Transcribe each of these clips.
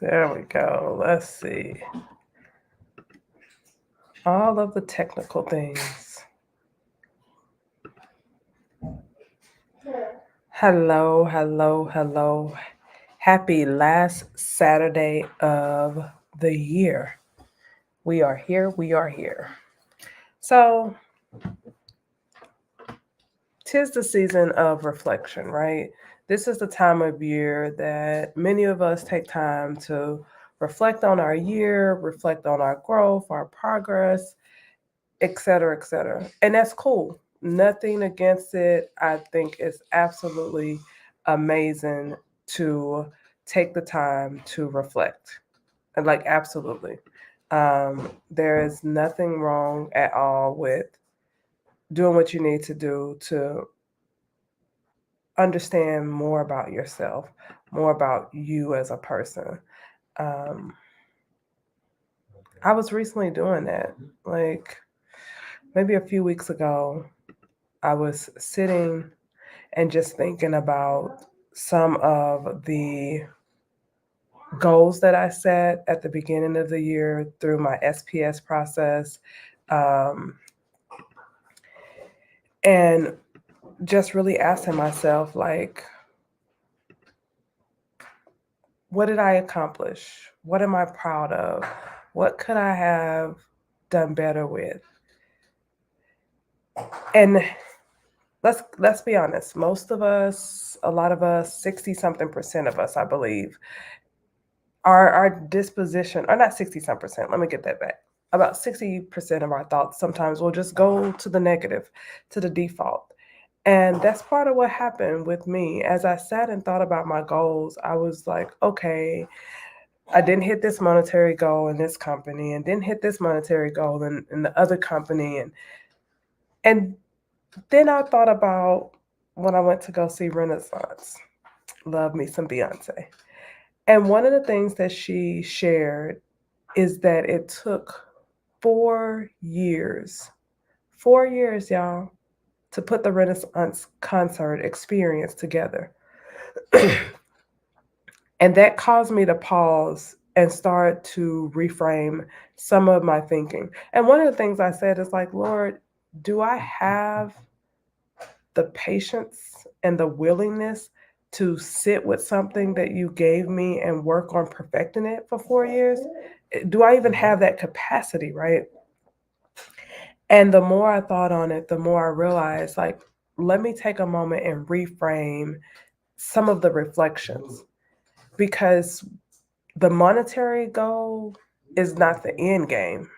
There we go. Let's see. All of the technical things. Hello, hello, hello. Happy last Saturday of the year. We are here. We are here. So, 'tis the season of reflection, right? This is the time of year that many of us take time to reflect on our year, reflect on our growth, our progress, et cetera, et cetera. And that's cool. Nothing against it. I think it's absolutely amazing to take the time to reflect. And like, absolutely. There is nothing wrong at all with doing what you need to do to understand more about yourself, more about you as a person. Um, I was recently doing that. Like maybe a few weeks ago, I was sitting and just thinking about some of the goals that I set at the beginning of the year through my SPS process. Um, and just really asking myself, like, what did I accomplish? What am I proud of? What could I have done better with? And let's be honest, most of us, a lot of us, 60 something percent of us, I believe, our disposition, or not 60 some percent, let me get that back. About 60% of our thoughts sometimes will just go to the negative, to the default. And that's part of what happened with me. As I sat and thought about my goals, I was like, okay, I didn't hit this monetary goal in this company and didn't hit this monetary goal in the other company. And then I thought about when I went to go see Renaissance. Love me some Beyonce. And one of the things that she shared is that it took 4 years, y'all, to put the Renaissance concert experience together. And that caused me to pause and start to reframe some of my thinking. And one of the things I said is like, Lord, do I have the patience and the willingness to sit with something that you gave me and work on perfecting it for 4 years? Do I even have that capacity, right? And the more I thought on it, the more I realized, like, let me take a moment and reframe some of the reflections because the monetary goal is not the end game.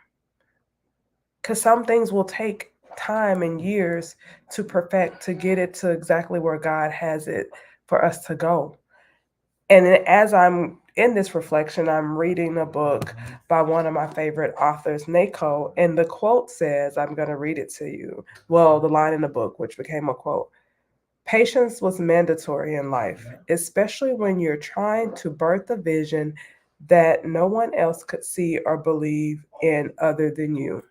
Because some things will take time and years to perfect to get it to exactly where God has it for us to go. And as I'm in this reflection, I'm reading a book by one of my favorite authors, Nako, and the quote says, I'm going to read it to you. Well, the line in the book, which became a quote. Patience was mandatory in life, especially when you're trying to birth a vision that no one else could see or believe in other than you.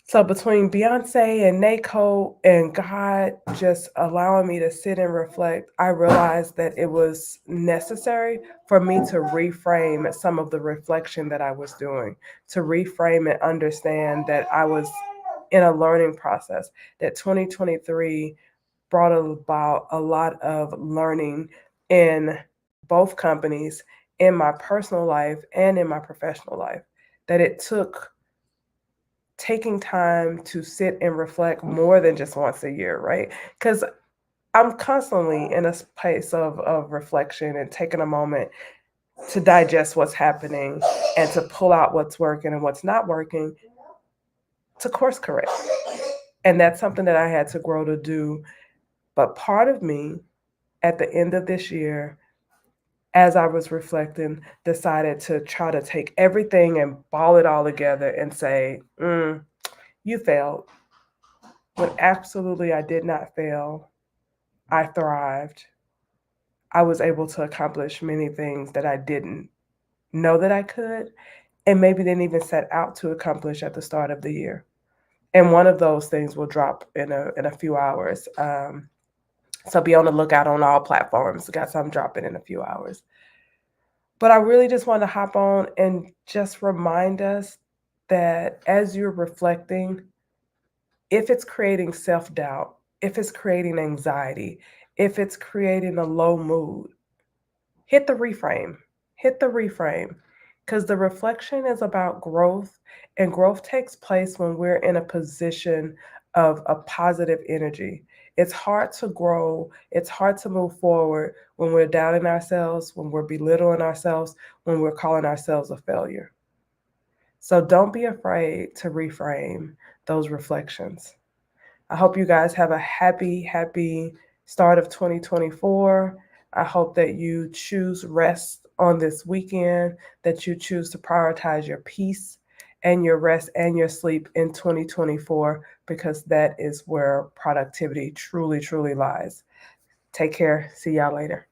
So between Beyonce and Nako and God just allowing me to sit and reflect, I realized that it was necessary for me to reframe some of the reflection that I was doing, to reframe and understand that I was in a learning process, that 2023 brought about a lot of learning in both companies, in my personal life and in my professional life, that it took taking time to sit and reflect more than just once a year, right? Because I'm constantly in a place of reflection and taking a moment to digest what's happening and to pull out what's working and what's not working to course correct. And that's something that I had to grow to do. But part of me at the end of this year, as I was reflecting, decided to try to take everything and ball it all together and say, you failed. When absolutely I did not fail. I thrived. I was able to accomplish many things that I didn't know that I could, and maybe didn't even set out to accomplish at the start of the year. And one of those things will drop in a few hours. So be on the lookout on all platforms. Got some dropping in a few hours. But I really just want to hop on and just remind us that as you're reflecting, if it's creating self doubt, if it's creating anxiety, if it's creating a low mood, hit the reframe. Hit the reframe. Because the reflection is about growth, and growth takes place when we're in a position of a positive energy. It's hard to grow, it's hard to move forward when we're doubting ourselves, when we're belittling ourselves, when we're calling ourselves a failure. So don't be afraid to reframe those reflections. I hope you guys have a happy start of 2024. I hope that you choose rest on this weekend, that you choose to prioritize your peace and your rest and your sleep in 2024, because that is where productivity truly lies. Take care. See y'all later.